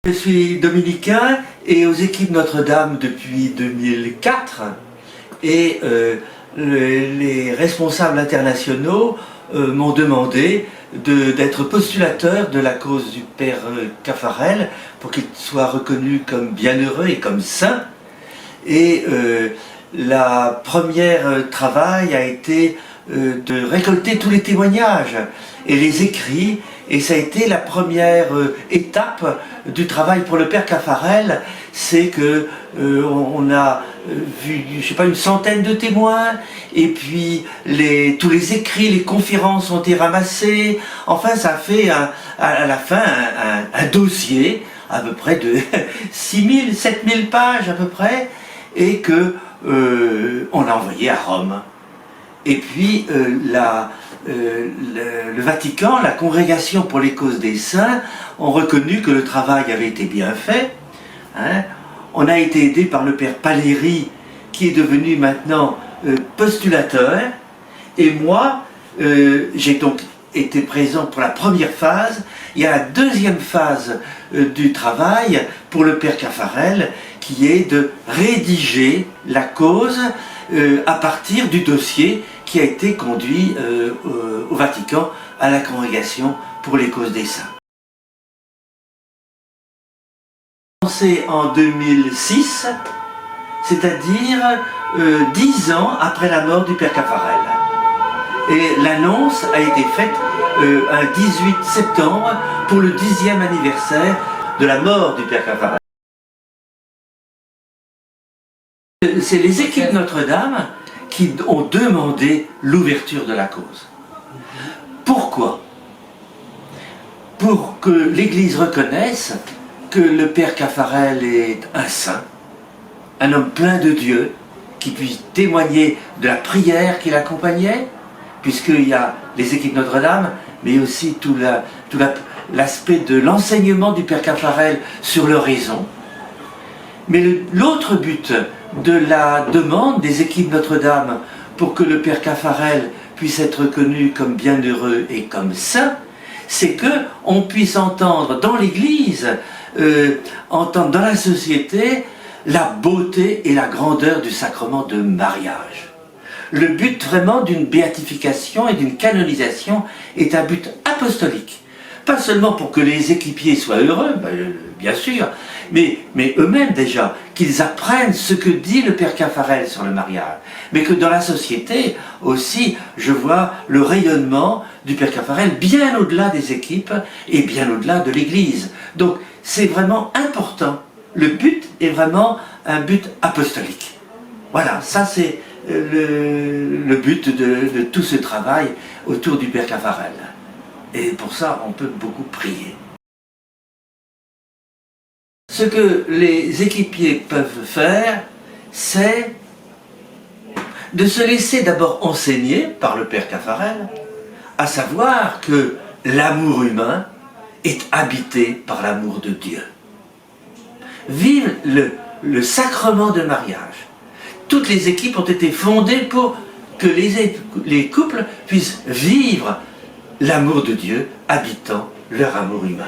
Je suis dominicain et aux équipes Notre-Dame depuis 2004 et les responsables internationaux m'ont demandé d'être postulateur de la cause du Père Caffarel pour qu'il soit reconnu comme bienheureux et comme saint. Et la première travail a été de récolter tous les témoignages et les écrits, et ça a été la première étape du travail pour le Père Caffarel. C'est que on a vu, je sais pas, une centaine de témoins, et puis tous les écrits, les conférences ont été ramassées. Enfin, ça a fait à la fin un dossier à peu près de 6000, 7000 pages à peu près, et que on a envoyé à Rome. Et puis le Vatican, la Congrégation pour les causes des saints, ont reconnu que le travail avait été bien fait. Hein. On a été aidé par le Père Paléry, qui est devenu maintenant postulateur. Et moi, j'ai donc été présent pour la première phase. Il y a la deuxième phase du travail pour le Père Caffarel, qui est de rédiger la cause à partir du dossier qui a été conduit au Vatican à la Congrégation pour les causes des saints. Commencé en 2006, c'est-à-dire 10 ans après la mort du Père Caffarel. Et l'annonce a été faite un 18 septembre pour le 10e anniversaire de la mort du Père Caffarel. C'est les équipes Notre-Dame qui ont demandé l'ouverture de la cause. Pourquoi? Pour que l'Église reconnaisse que le Père Caffarel est un saint, un homme plein de Dieu, qui puisse témoigner de la prière qui l'accompagnait, puisqu'il y a les équipes Notre-Dame, mais aussi tout l'aspect de l'enseignement du Père Caffarel sur l'oraison. Mais l'autre but de la demande des équipes Notre-Dame pour que le Père Caffarel puisse être reconnu comme bienheureux et comme saint, c'est qu'on puisse entendre dans l'Église, entendre dans la société, la beauté et la grandeur du sacrement de mariage. Le but vraiment d'une béatification et d'une canonisation est un but apostolique. Pas seulement pour que les équipiers soient heureux, bien sûr, mais eux-mêmes déjà, qu'ils apprennent ce que dit le Père Caffarel sur le mariage. Mais que dans la société aussi, je vois le rayonnement du Père Caffarel bien au-delà des équipes et bien au-delà de l'Église. Donc c'est vraiment important. Le but est vraiment un but apostolique. Voilà, ça c'est le but de tout ce travail autour du Père Caffarel. Et pour ça, on peut beaucoup prier. Ce que les équipiers peuvent faire, c'est de se laisser d'abord enseigner par le Père Caffarel, à savoir que l'amour humain est habité par l'amour de Dieu. Vive le sacrement de mariage. Toutes les équipes ont été fondées pour que les couples puissent vivre l'amour de Dieu habitant leur amour humain.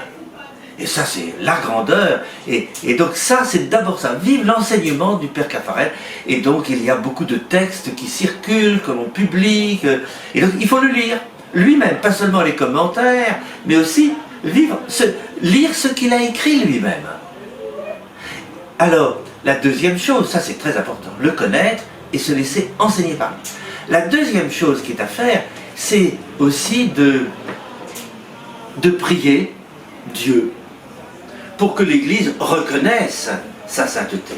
Et ça, c'est la grandeur. Et donc ça, c'est d'abord ça. Vive l'enseignement du Père Caffarel. Et donc, il y a beaucoup de textes qui circulent, que l'on publie. Et donc, il faut le lire lui-même. Pas seulement les commentaires, mais aussi lire ce qu'il a écrit lui-même. Alors, la deuxième chose, ça c'est très important, le connaître et se laisser enseigner par lui. La deuxième chose qui est à faire, c'est aussi de prier Dieu pour que l'Église reconnaisse sa sainteté.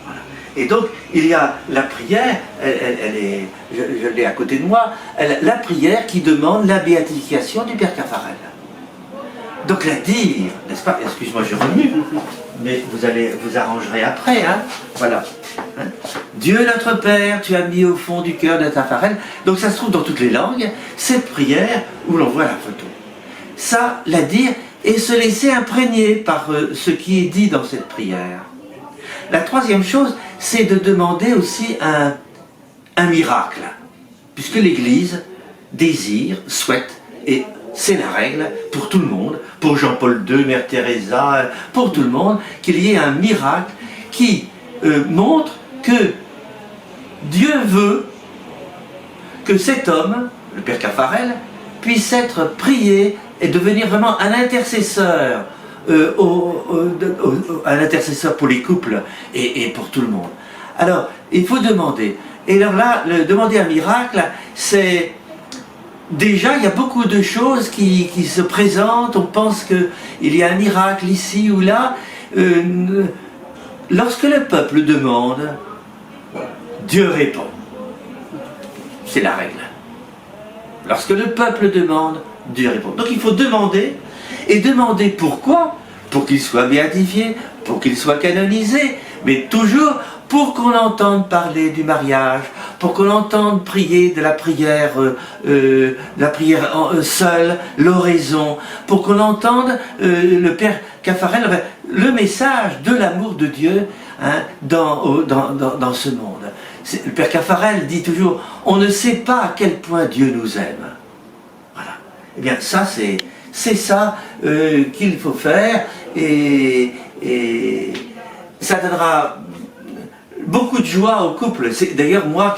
Voilà. Et donc, il y a la prière, je l'ai à côté de moi, la prière qui demande la béatification du Père Caffarel. Donc la dire, n'est-ce pas? Excuse-moi, je remue, mais vous arrangerez après, hein? Voilà. Hein? Dieu notre Père, tu as mis au fond du cœur de Caffarel. Donc ça se trouve dans toutes les langues, cette prière où l'on voit la photo. Ça, la dire et se laisser imprégner par ce qui est dit dans cette prière. La troisième chose, c'est de demander aussi un miracle, puisque l'Église désire, souhaite et c'est la règle pour tout le monde, pour Jean-Paul II, Mère Teresa, pour tout le monde, qu'il y ait un miracle qui montre que Dieu veut que cet homme, le Père Caffarel, puisse être prié et devenir vraiment un intercesseur, un intercesseur pour les couples et pour tout le monde. Alors, il faut demander. Et alors là, demander un miracle, c'est... Déjà, il y a beaucoup de choses qui se présentent, on pense qu'il y a un miracle ici ou là. Lorsque le peuple demande, Dieu répond. C'est la règle. Lorsque le peuple demande, Dieu répond. Donc il faut demander, et demander pourquoi? Pour qu'il soit béatifié, pour qu'il soit canonisé, mais toujours pour qu'on entende parler du mariage, pour qu'on entende prier de la prière seule, l'oraison, pour qu'on entende le Père Caffarel, le message de l'amour de Dieu hein, dans ce monde. Le Père Caffarel dit toujours, on ne sait pas à quel point Dieu nous aime. Voilà. Eh bien ça c'est ça qu'il faut faire et ça donnera beaucoup de joie au couple. D'ailleurs moi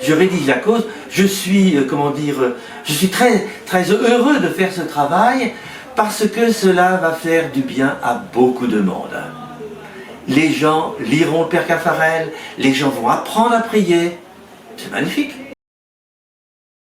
je rédige la cause, je suis très, très heureux de faire ce travail parce que cela va faire du bien à beaucoup de monde. Les gens liront le Père Caffarel, les gens vont apprendre à prier, c'est magnifique.